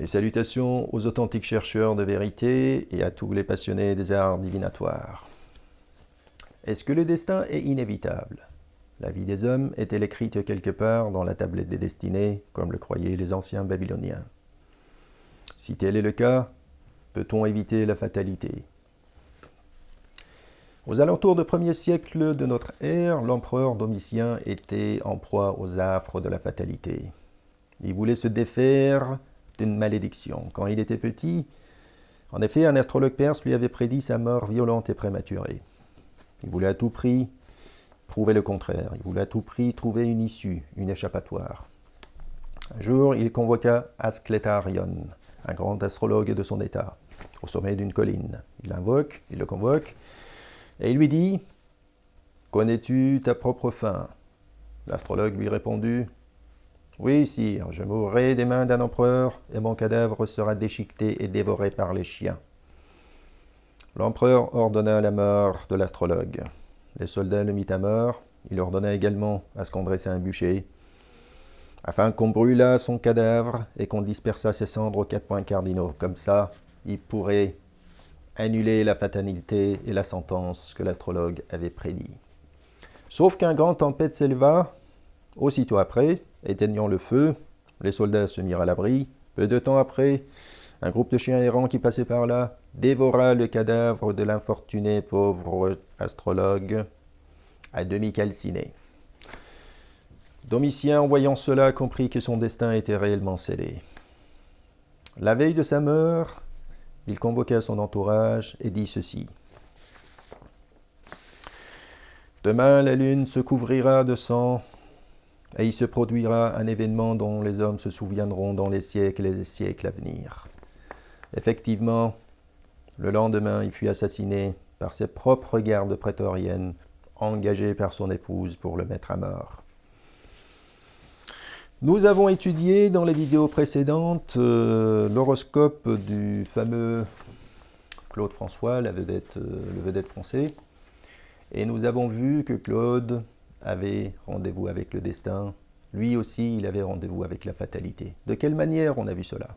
Et salutations aux authentiques chercheurs de vérité et à tous les passionnés des arts divinatoires. Est-ce que le destin est inévitable? La vie des hommes est-elle écrite quelque part dans la tablette des destinées, comme le croyaient les anciens Babyloniens? Si tel est le cas, peut-on éviter la fatalité? Aux alentours du 1er siècle de notre ère, l'empereur Domitien était en proie aux affres de la fatalité. Il voulait se défaire d'une malédiction. Quand il était petit, en effet, un astrologue perse lui avait prédit sa mort violente et prématurée. Il voulait à tout prix prouver le contraire. Il voulait à tout prix trouver une issue, une échappatoire. Un jour, il convoqua Asclétarion, un grand astrologue de son état, au sommet d'une colline. Il le convoque, et il lui dit « Connais-tu ta propre fin ?» L'astrologue lui répondit « Oui, sire, je mourrai des mains d'un empereur, et mon cadavre sera déchiqueté et dévoré par les chiens. » L'empereur ordonna la mort de l'astrologue. Les soldats le mirent à mort. Il ordonna également à ce qu'on dressât un bûcher, afin qu'on brûlât son cadavre et qu'on dispersât ses cendres aux 4 points cardinaux. Comme ça, il pourrait annuler la fatalité et la sentence que l'astrologue avait prédit. Sauf qu'un grand tempête s'éleva. Aussitôt après, éteignant le feu, les soldats se mirent à l'abri. Peu de temps après, un groupe de chiens errants qui passait par là dévora le cadavre de l'infortuné pauvre astrologue à demi calciné. Domitien, en voyant cela, comprit que son destin était réellement scellé. La veille de sa mort, il convoqua son entourage et dit ceci. « Demain, la lune se couvrira de sang, et il se produira un événement dont les hommes se souviendront dans les siècles et les siècles à venir. » Effectivement, le lendemain, il fut assassiné par ses propres gardes prétoriennes, engagées par son épouse pour le mettre à mort. Nous avons étudié dans les vidéos précédentes l'horoscope du fameux Claude François, le vedette français, et nous avons vu que Claude avait rendez-vous avec le destin. Lui aussi, il avait rendez-vous avec la fatalité. De quelle manière on a vu cela?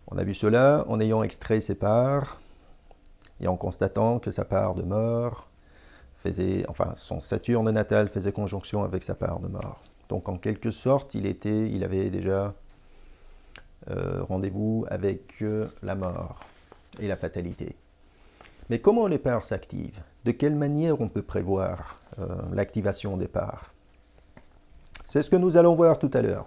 On a vu cela en ayant extrait ses parts et en constatant que sa part de mort son Saturne natal faisait conjonction avec sa part de mort. Donc en quelque sorte, il avait déjà rendez-vous avec la mort et la fatalité. Mais comment les parts s'activent? De quelle manière on peut prévoir l'activation des parts? C'est ce que nous allons voir tout à l'heure.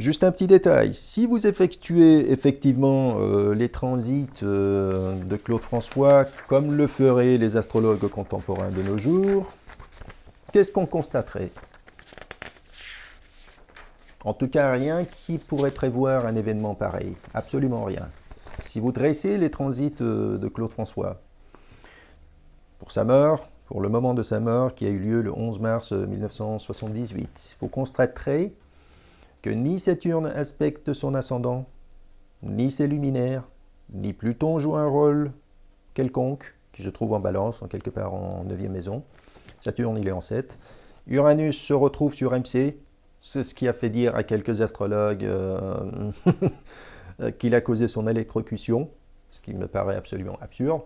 Juste un petit détail, si vous effectuez effectivement les transits de Claude François, comme le feraient les astrologues contemporains de nos jours, qu'est-ce qu'on constaterait? En tout cas, rien qui pourrait prévoir un événement pareil, absolument rien. Si vous dressez les transits de Claude François, pour sa mort, pour le moment de sa mort qui a eu lieu le 11 mars 1978, vous constaterez que ni Saturne aspecte son ascendant, ni ses luminaires, ni Pluton joue un rôle quelconque, qui se trouve en balance, en quelque part en 9e maison. Saturne, il est en 7. Uranus se retrouve sur MC, c'est ce qui a fait dire à quelques astrologues qu'il a causé son électrocution, ce qui me paraît absolument absurde.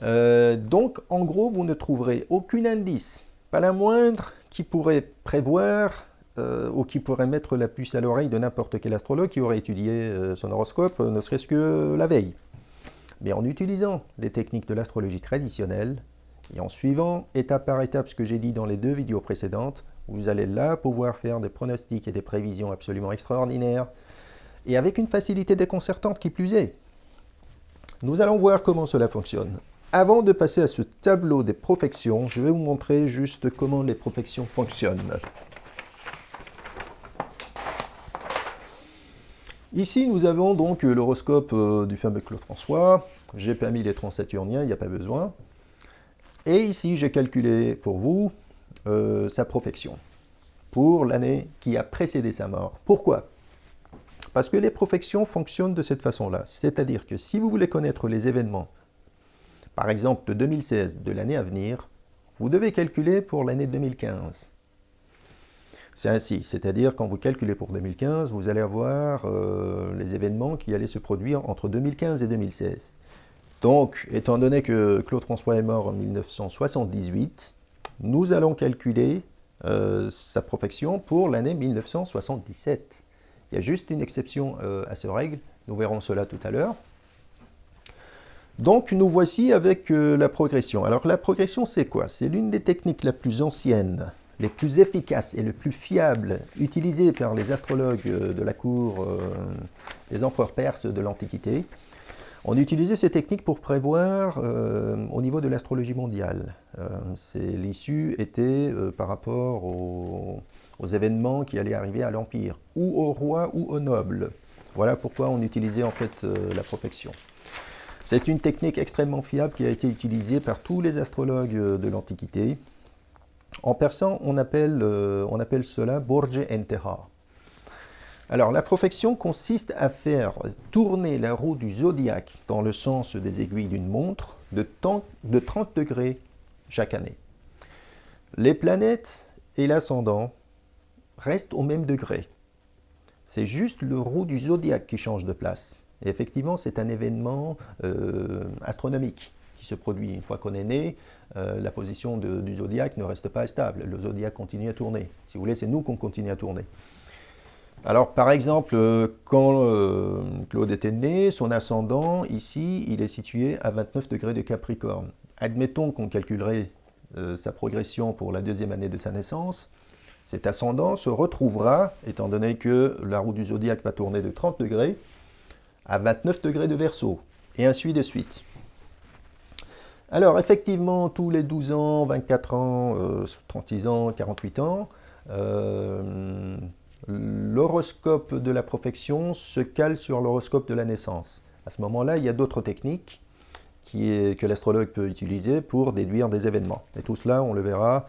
Donc, en gros, vous ne trouverez aucun indice, pas la moindre, qui pourrait prévoir ou qui pourrait mettre la puce à l'oreille de n'importe quel astrologue qui aurait étudié son horoscope, ne serait-ce que la veille. Mais en utilisant les techniques de l'astrologie traditionnelle, et en suivant étape par étape ce que j'ai dit dans les 2 vidéos précédentes, vous allez là pouvoir faire des pronostics et des prévisions absolument extraordinaires, et avec une facilité déconcertante qui plus est. Nous allons voir comment cela fonctionne. Avant de passer à ce tableau des profections, je vais vous montrer juste comment les profections fonctionnent. Ici, nous avons donc l'horoscope du fameux Claude François. J'ai pas mis les transsaturniens, il n'y a pas besoin. Et ici, j'ai calculé pour vous sa profection pour l'année qui a précédé sa mort. Pourquoi? Parce que les profections fonctionnent de cette façon-là. C'est-à-dire que si vous voulez connaître les événements, par exemple de 2016, de l'année à venir, vous devez calculer pour l'année 2015. C'est ainsi, c'est-à-dire quand vous calculez pour 2015, vous allez avoir les événements qui allaient se produire entre 2015 et 2016. Donc, étant donné que Claude François est mort en 1978, nous allons calculer sa profection pour l'année 1977. Il y a juste une exception à cette règle, nous verrons cela tout à l'heure. Donc, nous voici avec la progression. Alors, la progression, c'est quoi? C'est l'une des techniques la plus ancienne, les plus efficaces et les plus fiables utilisées par les astrologues de la cour des empereurs perses de l'Antiquité. On utilisait ces techniques pour prévoir au niveau de l'astrologie mondiale. L'issue était par rapport aux événements qui allaient arriver à l'Empire, ou au roi ou aux nobles. Voilà pourquoi on utilisait en fait la profection. C'est une technique extrêmement fiable qui a été utilisée par tous les astrologues de l'Antiquité. En persan, on appelle cela Borge Enteha. Alors, la profection consiste à faire tourner la roue du zodiaque dans le sens des aiguilles d'une montre de 30 degrés chaque année. Les planètes et l'ascendant restent au même degré. C'est juste le roue du zodiaque qui change de place. Et effectivement, c'est un événement astronomique qui se produit. Une fois qu'on est né, la position du zodiaque ne reste pas stable. Le zodiaque continue à tourner. Si vous voulez, c'est nous qu'on continue à tourner. Alors, par exemple, quand Claude était né, son ascendant, ici, il est situé à 29 degrés de Capricorne. Admettons qu'on calculerait sa progression pour la deuxième année de sa naissance. Cet ascendant se retrouvera, étant donné que la roue du zodiaque va tourner de 30 degrés, à 29 degrés de Verseau, et ainsi de suite. Alors, effectivement, tous les 12 ans, 24 ans, 36 ans, 48 ans, l'horoscope de la profection se cale sur l'horoscope de la naissance. À ce moment-là, il y a d'autres techniques que l'astrologue peut utiliser pour déduire des événements. Et tout cela, on le verra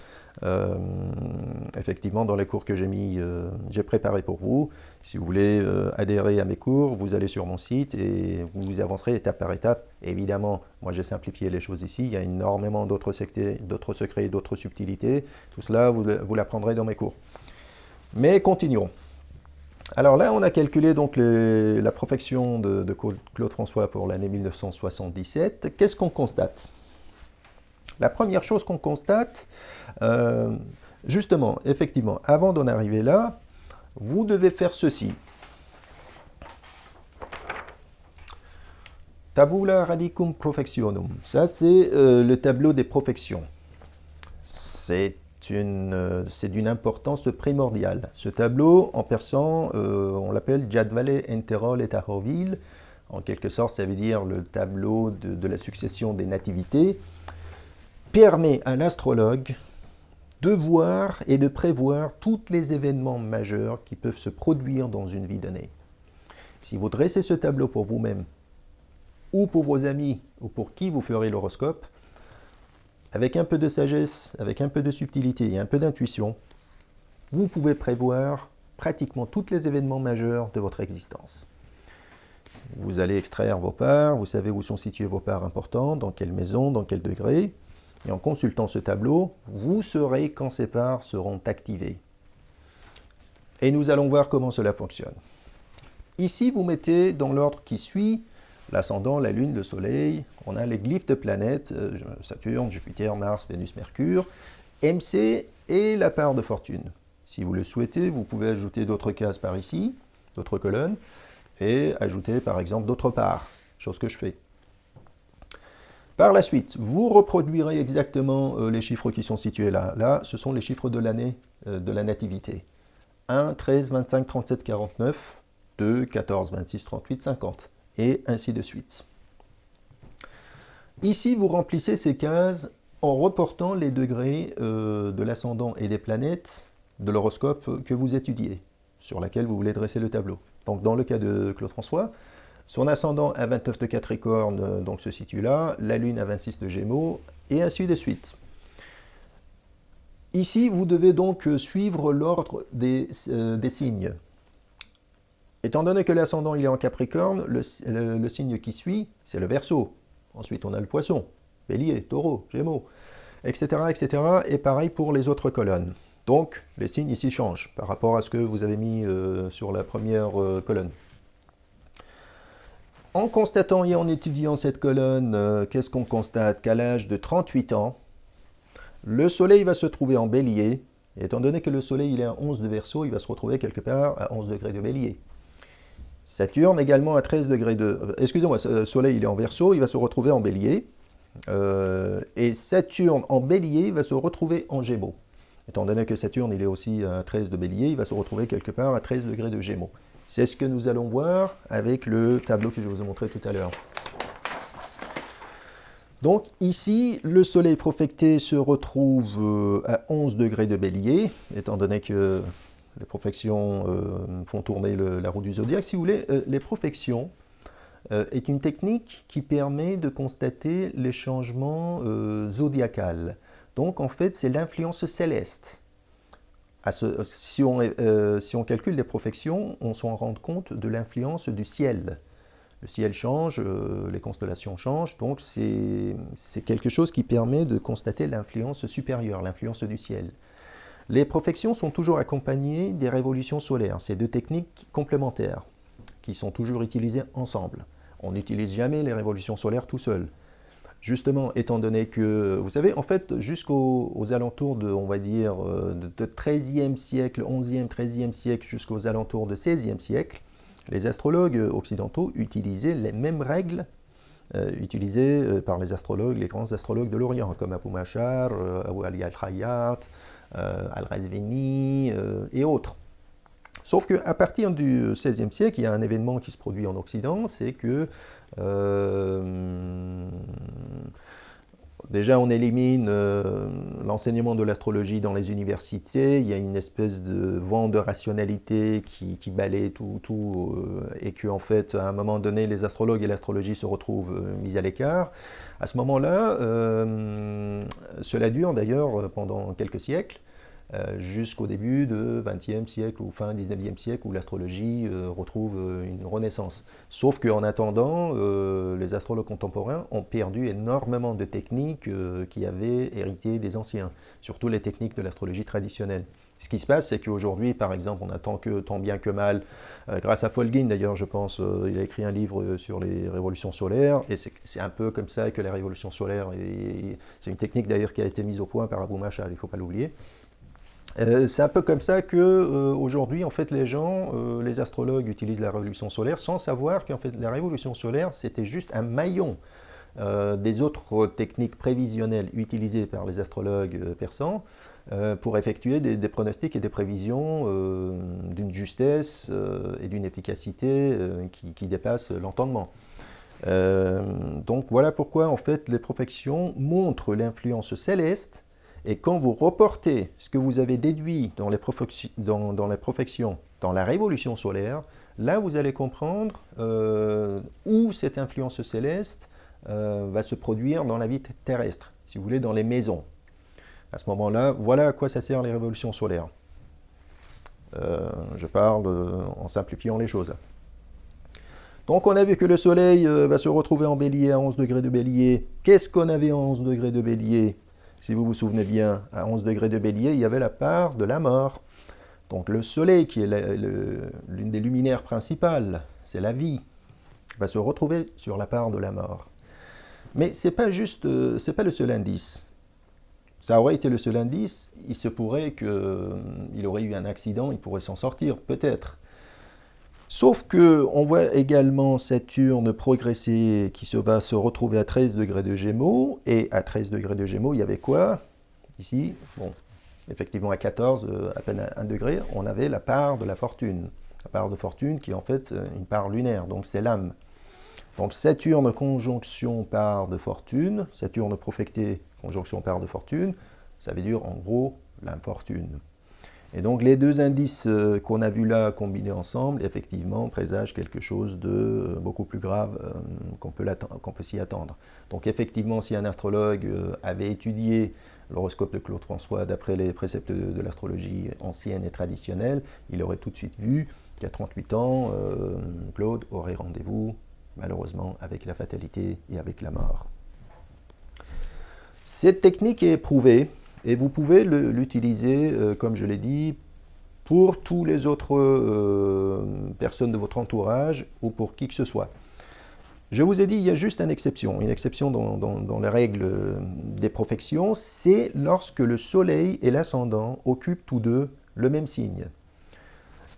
effectivement dans les cours que j'ai préparés pour vous. Si vous voulez adhérer à mes cours, vous allez sur mon site et vous avancerez étape par étape. Évidemment, moi j'ai simplifié les choses ici. Il y a énormément d'autres secrets, d'autres subtilités. Tout cela, vous l'apprendrez dans mes cours. Mais continuons. Alors là, on a calculé donc la profection de Claude François pour l'année 1977. Qu'est-ce qu'on constate? La première chose qu'on constate, justement, effectivement, avant d'en arriver là, vous devez faire ceci. Tabula radicum profectionum. Ça, c'est le tableau des profections. C'est d'une importance primordiale. Ce tableau, en persan, on l'appelle Jadvale Enterol et Tahovil. En quelque sorte, ça veut dire le tableau de la succession des nativités. Permet à l'astrologue de voir et de prévoir tous les événements majeurs qui peuvent se produire dans une vie donnée. Si vous dressez ce tableau pour vous-même, ou pour vos amis, ou pour qui vous ferez l'horoscope, avec un peu de sagesse, avec un peu de subtilité et un peu d'intuition, vous pouvez prévoir pratiquement tous les événements majeurs de votre existence. Vous allez extraire vos parts, vous savez où sont situées vos parts importantes, dans quelle maison, dans quel degré, et en consultant ce tableau, vous saurez quand ces parts seront activées. Et nous allons voir comment cela fonctionne. Ici, vous mettez dans l'ordre qui suit l'ascendant, la Lune, le Soleil. On a les glyphes de planètes, Saturne, Jupiter, Mars, Vénus, Mercure, MC et la part de fortune. Si vous le souhaitez, vous pouvez ajouter d'autres cases par ici, d'autres colonnes, et ajouter par exemple d'autres parts, chose que je fais. Par la suite, vous reproduirez exactement les chiffres qui sont situés là. Là, ce sont les chiffres de l'année de la nativité. 1, 13, 25, 37, 49, 2, 14, 26, 38, 50, et ainsi de suite. Ici, vous remplissez ces cases en reportant les degrés de l'ascendant et des planètes de l'horoscope que vous étudiez, sur laquelle vous voulez dresser le tableau. Donc, dans le cas de Claude François, son ascendant à 29 de Capricorne donc, se situe là, la Lune à 26 de Gémeaux, et ainsi de suite. Ici, vous devez donc suivre l'ordre des signes. Étant donné que l'ascendant il est en Capricorne, le signe qui suit, c'est le Verseau. Ensuite, on a le Poisson, Bélier, Taureau, Gémeaux, etc., etc. Et pareil pour les autres colonnes. Donc, les signes ici changent par rapport à ce que vous avez mis sur la première colonne. En constatant et en étudiant cette colonne, qu'est-ce qu'on constate? Qu'à l'âge de 38 ans, le Soleil va se trouver en Bélier. Et étant donné que le Soleil il est à 11 de Verseau, il va se retrouver quelque part à 11 degrés de Bélier. Saturne également à 13 degrés de... Excusez-moi, Soleil il est en Verseau, il va se retrouver en Bélier. Et Saturne en Bélier va se retrouver en Gémeaux. Étant donné que Saturne il est aussi à 13 de Bélier, il va se retrouver quelque part à 13 degrés de Gémeaux. C'est ce que nous allons voir avec le tableau que je vous ai montré tout à l'heure. Donc ici, le Soleil profecté se retrouve à 11 degrés de Bélier, étant donné que les profections font tourner la roue du zodiaque. Si vous voulez, les profections est une technique qui permet de constater les changements zodiacaux. Donc en fait, c'est l'influence céleste. Si on calcule les profections, on s'en rend compte de l'influence du ciel. Le ciel change, les constellations changent, donc c'est quelque chose qui permet de constater l'influence supérieure, l'influence du ciel. Les profections sont toujours accompagnées des révolutions solaires. C'est deux techniques complémentaires qui sont toujours utilisées ensemble. On n'utilise jamais les révolutions solaires tout seul. Justement, étant donné que, vous savez, en fait, jusqu'aux alentours de, on va dire, de 13e siècle, 11e, 13e siècle, jusqu'aux alentours de 16e siècle, les astrologues occidentaux utilisaient les mêmes règles utilisées par les astrologues, les grands astrologues de l'Orient, comme Abu Machar, Abu Ali al-Khayyat, Al-Razvini et autres. Sauf qu'à partir du XVIe siècle, il y a un événement qui se produit en Occident, c'est que déjà on élimine l'enseignement de l'astrologie dans les universités, il y a une espèce de vent de rationalité qui balaie tout et que en fait à un moment donné les astrologues et l'astrologie se retrouvent mis à l'écart. À ce moment-là, cela dure d'ailleurs pendant quelques siècles, jusqu'au début du XXe siècle ou fin XIXe siècle où l'astrologie retrouve une renaissance. Sauf qu'en attendant, les astrologues contemporains ont perdu énormément de techniques qui avaient hérité des anciens, surtout les techniques de l'astrologie traditionnelle. Ce qui se passe, c'est qu'aujourd'hui, par exemple, on attend tant bien que mal, grâce à Folgin d'ailleurs, je pense, il a écrit un livre sur les révolutions solaires, et c'est un peu comme ça que les révolutions solaires, c'est une technique d'ailleurs qui a été mise au point par Abu Machar, il ne faut pas l'oublier. C'est un peu comme ça qu'aujourd'hui, en fait, les gens, les astrologues utilisent la révolution solaire sans savoir qu'en fait, la révolution solaire, c'était juste un maillon des autres techniques prévisionnelles utilisées par les astrologues persans pour effectuer des pronostics et des prévisions d'une justesse et d'une efficacité qui dépassent l'entendement. Donc voilà pourquoi, en fait, les profections montrent l'influence céleste. Et quand vous reportez ce que vous avez déduit dans les profections, dans la révolution solaire, là vous allez comprendre où cette influence céleste va se produire dans la vie terrestre, si vous voulez, dans les maisons. À ce moment-là, voilà à quoi ça sert les révolutions solaires. Je parle en simplifiant les choses. Donc on a vu que le Soleil va se retrouver en Bélier à 11 degrés de Bélier. Qu'est-ce qu'on avait à 11 degrés de Bélier ? Si vous vous souvenez bien, à 11 degrés de Bélier, il y avait la part de la mort. Donc le Soleil, qui est l'une des luminaires principales, c'est la vie, va se retrouver sur la part de la mort. Mais c'est pas le seul indice. Ça aurait été le seul indice, il se pourrait qu'il aurait eu un accident, il pourrait s'en sortir, peut-être. Sauf qu'on voit également Saturne progresser, qui va se retrouver à 13 degrés de Gémeaux, et à 13 degrés de Gémeaux, il y avait quoi? Ici, bon, effectivement à 14, à peine à 1 degré, on avait la part de la fortune. La part de fortune qui est en fait une part lunaire, donc c'est l'âme. Donc Saturne conjonction part de fortune, Saturne profecté conjonction part de fortune, ça veut dire en gros l'âme fortune. Et donc les deux indices qu'on a vus là combinés ensemble, effectivement, présagent quelque chose de beaucoup plus grave qu'on peut s'y attendre. Donc effectivement, si un astrologue avait étudié l'horoscope de Claude François d'après les préceptes de l'astrologie ancienne et traditionnelle, il aurait tout de suite vu qu'à 38 ans, Claude aurait rendez-vous, malheureusement, avec la fatalité et avec la mort. Cette technique est éprouvée. Et vous pouvez l'utiliser, comme je l'ai dit, pour tous les autres personnes de votre entourage ou pour qui que ce soit. Je vous ai dit, il y a juste une exception dans les règles des profections, c'est lorsque le soleil et l'ascendant occupent tous deux le même signe.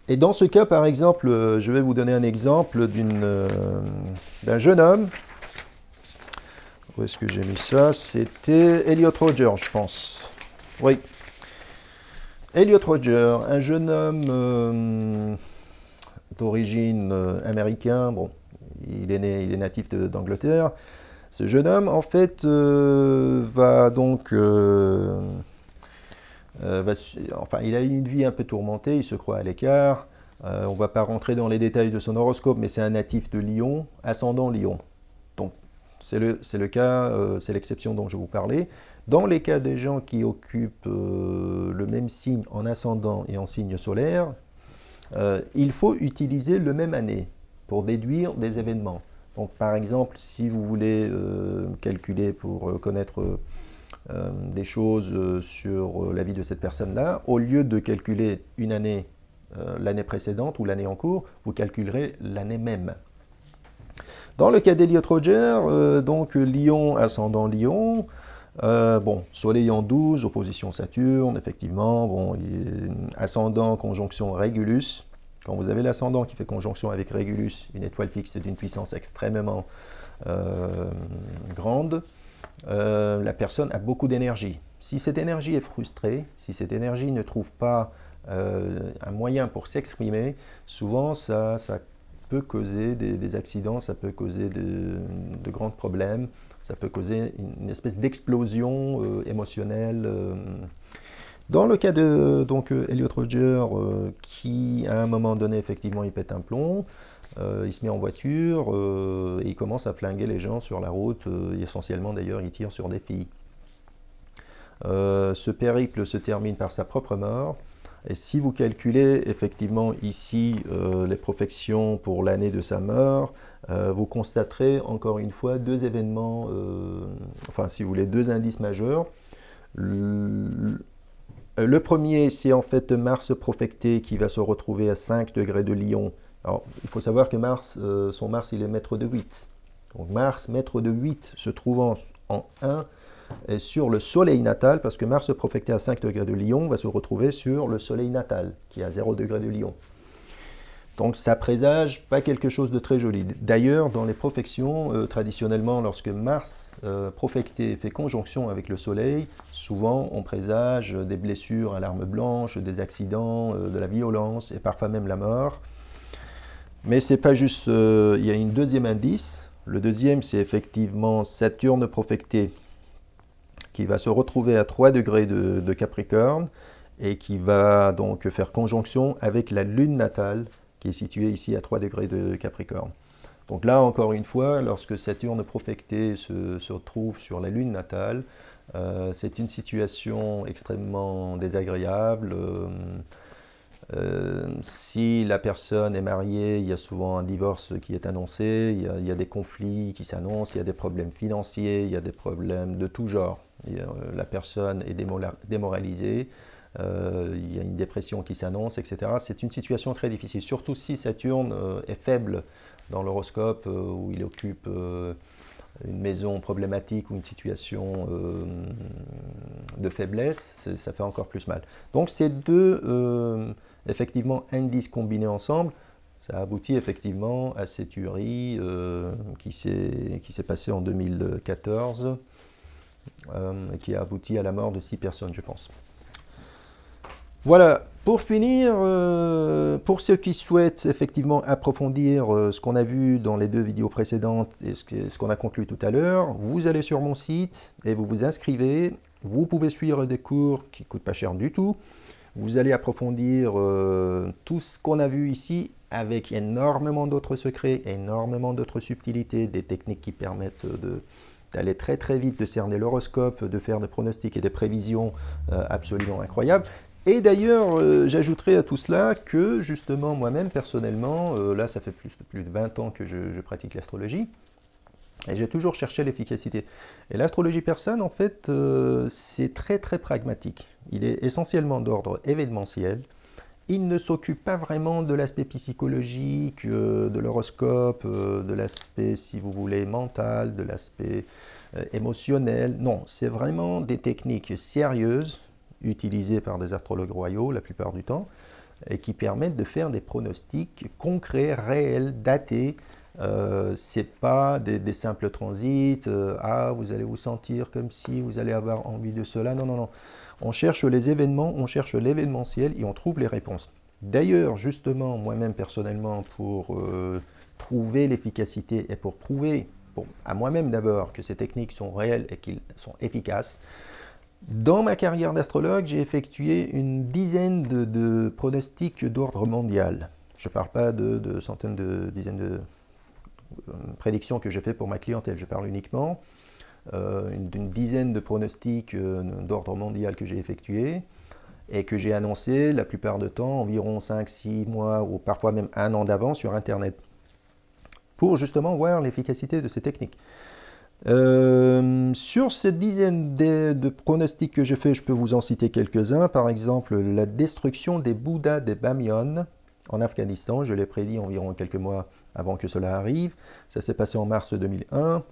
Et dans ce cas, par exemple, je vais vous donner un exemple d'un jeune homme. Où est-ce que j'ai mis ça? C'était Elliot Rodger, je pense. Oui. Elliot Rodger, un jeune homme d'origine américaine. Bon, il est natif d'Angleterre. Ce jeune homme, en fait, va donc... enfin, il a eu une vie un peu tourmentée, il se croit à l'écart. On ne va pas rentrer dans les détails de son horoscope, mais c'est un natif de Lion, ascendant Lion. Donc, c'est le cas, c'est l'exception dont je vous parlais. Dans les cas des gens qui occupent le même signe en ascendant et en signe solaire, il faut utiliser le même année pour déduire des événements. Donc, par exemple, si vous voulez calculer pour connaître des choses sur la vie de cette personne-là, au lieu de calculer une année, l'année précédente ou l'année en cours, vous calculerez l'année même. Dans le cas d'Elliot Rodger, donc Lion, ascendant Lion, bon, Soleil en 12, opposition Saturne, effectivement, bon, ascendant, conjonction Régulus. Quand vous avez l'ascendant qui fait conjonction avec Régulus, une étoile fixe d'une puissance extrêmement grande, la personne a beaucoup d'énergie. Si cette énergie est frustrée, si cette énergie ne trouve pas un moyen pour s'exprimer, souvent ça peut causer des accidents, ça peut causer de grands problèmes, ça peut causer une espèce d'explosion émotionnelle. Dans le cas de Elliot Rodger, qui à un moment donné, effectivement, il pète un plomb, il se met en voiture et il commence à flinguer les gens sur la route, essentiellement d'ailleurs, il tire sur des filles. Ce périple se termine par sa propre mort. Et si vous calculez effectivement ici les profections pour l'année de sa mort, vous constaterez encore une fois deux événements, enfin si vous voulez, deux indices majeurs. Le premier, c'est en fait Mars profecté qui va se retrouver à 5 degrés de Lion. Alors, il faut savoir que Mars, son Mars, il est maître de 8. Donc Mars, maître de 8, se trouvant en 1, est sur le soleil natal, parce que Mars profecté à 5 degrés de Lion va se retrouver sur le soleil natal, qui est à 0 degré de Lion. Donc ça présage pas quelque chose de très joli. D'ailleurs, dans les profections, traditionnellement, lorsque Mars profecté fait conjonction avec le soleil, souvent on présage des blessures à l'arme blanche, des accidents, de la violence, et parfois même la mort. Mais c'est pas juste, il y a un deuxième indice. Le deuxième, c'est effectivement Saturne profecté, qui va se retrouver à 3 degrés de Capricorne, et qui va donc faire conjonction avec la Lune natale, qui est située ici à 3 degrés de Capricorne. Donc là, encore une fois, lorsque Saturne profecté se trouve sur la Lune natale, c'est une situation extrêmement désagréable. Si la personne est mariée, il y a souvent un divorce qui est annoncé, il y a des conflits qui s'annoncent, il y a des problèmes financiers, il y a des problèmes de tout genre. La personne est démoralisée, il y a une dépression qui s'annonce, etc. C'est une situation très difficile, surtout si Saturne est faible dans l'horoscope, où il occupe une maison problématique ou une situation de faiblesse, ça fait encore plus mal. Donc ces deux effectivement indices combinés ensemble, ça aboutit effectivement à cette tuerie qui s'est passée en 2014, qui a abouti à la mort de 6 personnes, je pense. Voilà, pour finir, pour ceux qui souhaitent effectivement approfondir ce qu'on a vu dans les 2 vidéos précédentes et ce qu'on a conclu tout à l'heure, vous allez sur mon site et vous vous inscrivez. Vous pouvez suivre des cours qui ne coûtent pas cher du tout. Vous allez approfondir tout ce qu'on a vu ici avec énormément d'autres secrets, énormément d'autres subtilités, des techniques qui permettent d'aller très très vite, de cerner l'horoscope, de faire des pronostics et des prévisions absolument incroyables. Et d'ailleurs, j'ajouterai à tout cela que justement moi-même personnellement, là ça fait plus de 20 ans que je pratique l'astrologie, Et j'ai toujours cherché l'efficacité. Et l'astrologie persane, en fait, c'est très très pragmatique. Il est essentiellement d'ordre événementiel. Il ne s'occupe pas vraiment de l'aspect psychologique, de l'horoscope, de l'aspect, si vous voulez, mental, de l'aspect émotionnel. Non, c'est vraiment des techniques sérieuses, utilisées par des astrologues royaux la plupart du temps, et qui permettent de faire des pronostics concrets, réels, datés. C'est pas des simples transits, ah, vous allez vous sentir comme si vous allez avoir envie de cela. Non, non, non. On cherche les événements, on cherche l'événementiel et on trouve les réponses. D'ailleurs, justement, moi-même personnellement, pour trouver l'efficacité et pour prouver à moi-même d'abord que ces techniques sont réelles et qu'elles sont efficaces, dans ma carrière d'astrologue, j'ai effectué une dizaine de pronostics d'ordre mondial. Je ne parle pas de centaines de dizaines de prédictions que j'ai fait pour ma clientèle, je parle uniquement d'une dizaine de pronostics d'ordre mondial que j'ai effectués et que j'ai annoncé la plupart du temps environ 5-6 mois ou parfois même un an d'avance sur Internet pour justement voir l'efficacité de ces techniques. Sur cette dizaine de pronostics que j'ai fait, je peux vous en citer quelques-uns. Par exemple, la destruction des Bouddhas des Bamyan en Afghanistan. Je l'ai prédit environ quelques mois avant que cela arrive. Ça s'est passé en mars 2001.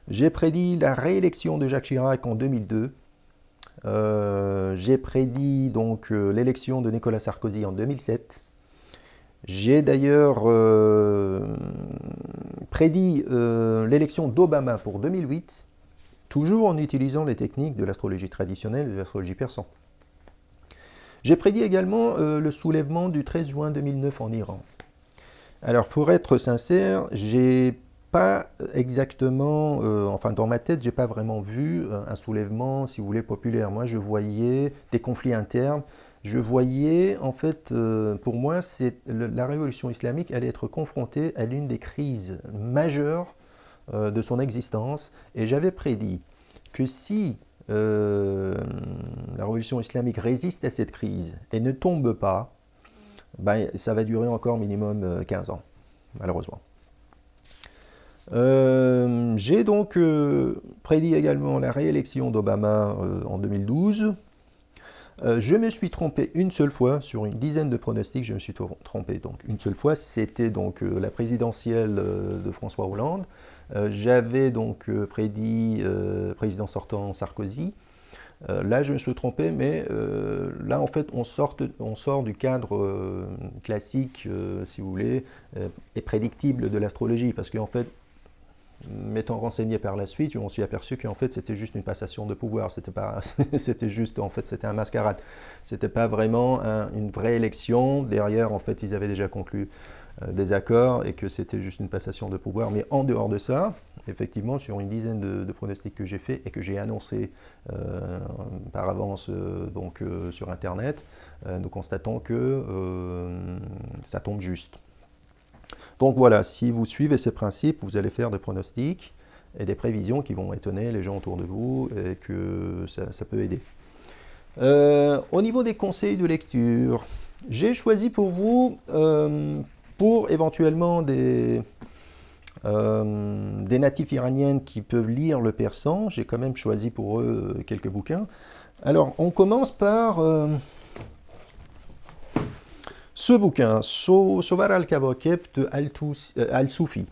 J'ai prédit la réélection de Jacques Chirac en 2002. J'ai prédit donc l'élection de Nicolas Sarkozy en 2007. J'ai d'ailleurs prédit l'élection d'Obama pour 2008, toujours en utilisant les techniques de l'astrologie traditionnelle et de l'astrologie persane. J'ai prédit également le soulèvement du 13 juin 2009 en Iran. Alors pour être sincère, j'ai pas exactement, enfin dans ma tête, j'ai pas vraiment vu un soulèvement, si vous voulez, populaire. Moi, je voyais des conflits internes. Je voyais, en fait, pour moi, la révolution islamique allait être confrontée à l'une des crises majeures de son existence. Et j'avais prédit que si la révolution islamique résiste à cette crise et ne tombe pas, ben, ça va durer encore minimum 15 ans, malheureusement. J'ai donc prédit également la réélection d'Obama en 2012. Je me suis trompé une seule fois sur une dizaine de pronostics. Je me suis trompé donc une seule fois. C'était donc la présidentielle de François Hollande. J'avais donc prédit président sortant Sarkozy. Là, je me suis trompé, mais là, en fait, on sort du cadre classique, si vous voulez, et prédictible de l'astrologie, parce qu'en fait, m'étant renseigné par la suite, je m'en suis aperçu qu'en fait c'était juste une passation de pouvoir, c'était juste, en fait c'était un mascarade, c'était pas vraiment une vraie élection. Derrière, en fait, ils avaient déjà conclu des accords et que c'était juste une passation de pouvoir. Mais en dehors de ça, effectivement, sur une dizaine de pronostics que j'ai fait et que j'ai annoncé par avance sur Internet, nous constatons que ça tombe juste. Donc voilà, si vous suivez ces principes, vous allez faire des pronostics et des prévisions qui vont étonner les gens autour de vous et que ça peut aider. Au niveau des conseils de lecture, j'ai choisi pour vous, pour éventuellement des natifs iraniennes qui peuvent lire le persan, j'ai quand même choisi pour eux quelques bouquins. Alors, on commence par ce bouquin, Sowar al-Kawakeb de Al-Soufi.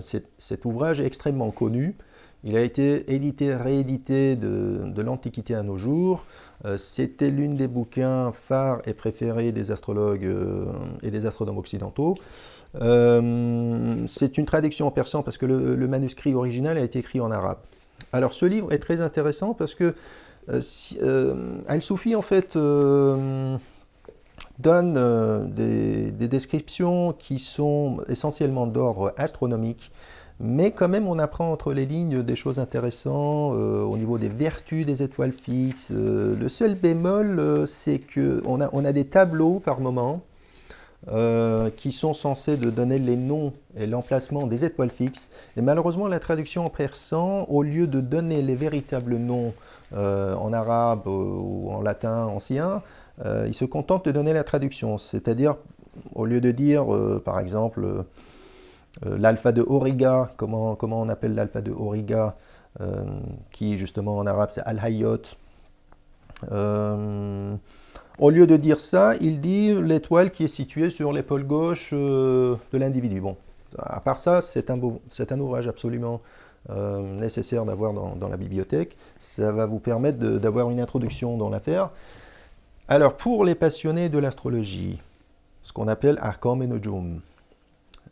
Cet ouvrage est extrêmement connu. Il a été édité, réédité de l'Antiquité à nos jours. C'était l'une des bouquins phares et préférés des astrologues et des astronomes occidentaux. C'est une traduction en persan parce que le manuscrit original a été écrit en arabe. Alors ce livre est très intéressant parce que Al-Soufi en fait donne des descriptions qui sont essentiellement d'ordre astronomique, mais quand même on apprend entre les lignes des choses intéressantes au niveau des vertus des étoiles fixes. Le seul bémol, c'est qu'on a des tableaux par moment qui sont censés de donner les noms et l'emplacement des étoiles fixes. Et malheureusement, la traduction en persan, au lieu de donner les véritables noms en arabe ou en latin ancien, il se contente de donner la traduction. C'est-à-dire, au lieu de dire, par exemple, L'alpha de Auriga, comment on appelle l'alpha de Auriga, qui justement en arabe c'est Al-Hayyot. Au lieu de dire ça, il dit l'étoile qui est située sur l'épaule gauche de l'individu. Bon, à part ça, c'est un ouvrage absolument nécessaire d'avoir dans la bibliothèque. Ça va vous permettre d'avoir une introduction dans l'affaire. Alors, pour les passionnés de l'astrologie, ce qu'on appelle Ahkam et Nujum,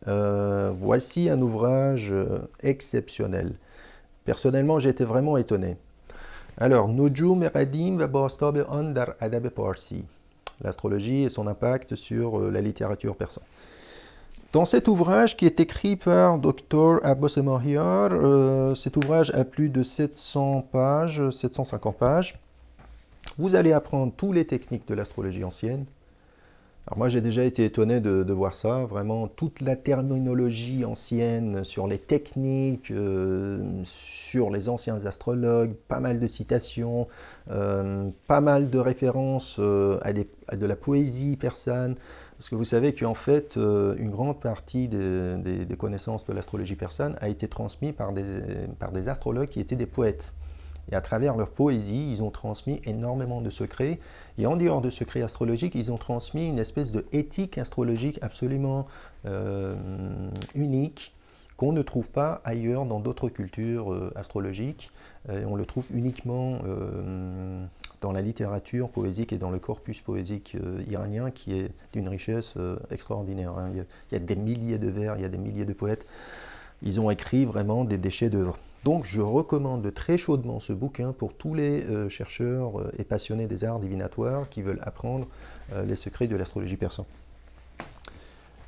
voici un ouvrage exceptionnel. Personnellement, j'ai été vraiment étonné. Alors, Nujum Qadim va Bostab an dar Adab Parsi. L'astrologie et son impact sur la littérature persane. Dans cet ouvrage qui est écrit par Dr Abbas Mahir, cet ouvrage a plus de 700 pages, 750 pages. Vous allez apprendre toutes les techniques de l'astrologie ancienne. Alors moi j'ai déjà été étonné de voir ça, vraiment toute la terminologie ancienne sur les techniques, sur les anciens astrologues, pas mal de citations, pas mal de références à de la poésie persane, parce que vous savez qu'en fait une grande partie des connaissances de l'astrologie persane a été transmise par des astrologues qui étaient des poètes. Et à travers leur poésie, ils ont transmis énormément de secrets. Et en dehors de secrets astrologiques, ils ont transmis une espèce de éthique astrologique absolument unique, qu'on ne trouve pas ailleurs dans d'autres cultures astrologiques. On le trouve uniquement dans la littérature poésique et dans le corpus poésique iranien, qui est d'une richesse extraordinaire. Hein. Il y a des milliers de vers, il y a des milliers de poètes. Ils ont écrit vraiment des chefs-d'œuvre. Donc je recommande très chaudement ce bouquin pour tous les chercheurs et passionnés des arts divinatoires qui veulent apprendre les secrets de l'astrologie persane.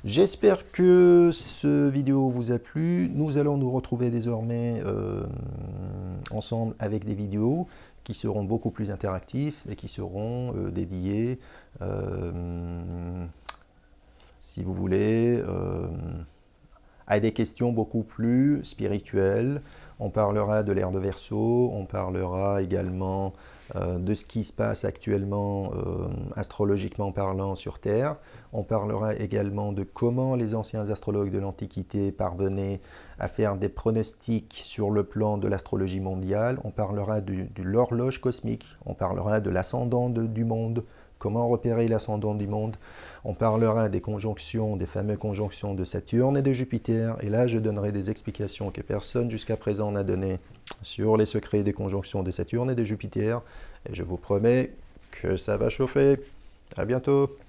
J'espère que ce vidéo vous a plu. Nous allons nous retrouver désormais ensemble avec des vidéos qui seront beaucoup plus interactifs et qui seront dédiées, si vous voulez, à des questions beaucoup plus spirituelles. On parlera de l'ère de Verseau, on parlera également de ce qui se passe actuellement astrologiquement parlant sur Terre. On parlera également de comment les anciens astrologues de l'Antiquité parvenaient à faire des pronostics sur le plan de l'astrologie mondiale. On parlera de l'horloge cosmique, on parlera de l'ascendant du monde, comment repérer l'ascendant du monde. On parlera des conjonctions, des fameuses conjonctions de Saturne et de Jupiter. Et là, je donnerai des explications que personne jusqu'à présent n'a données sur les secrets des conjonctions de Saturne et de Jupiter. Et je vous promets que ça va chauffer. À bientôt.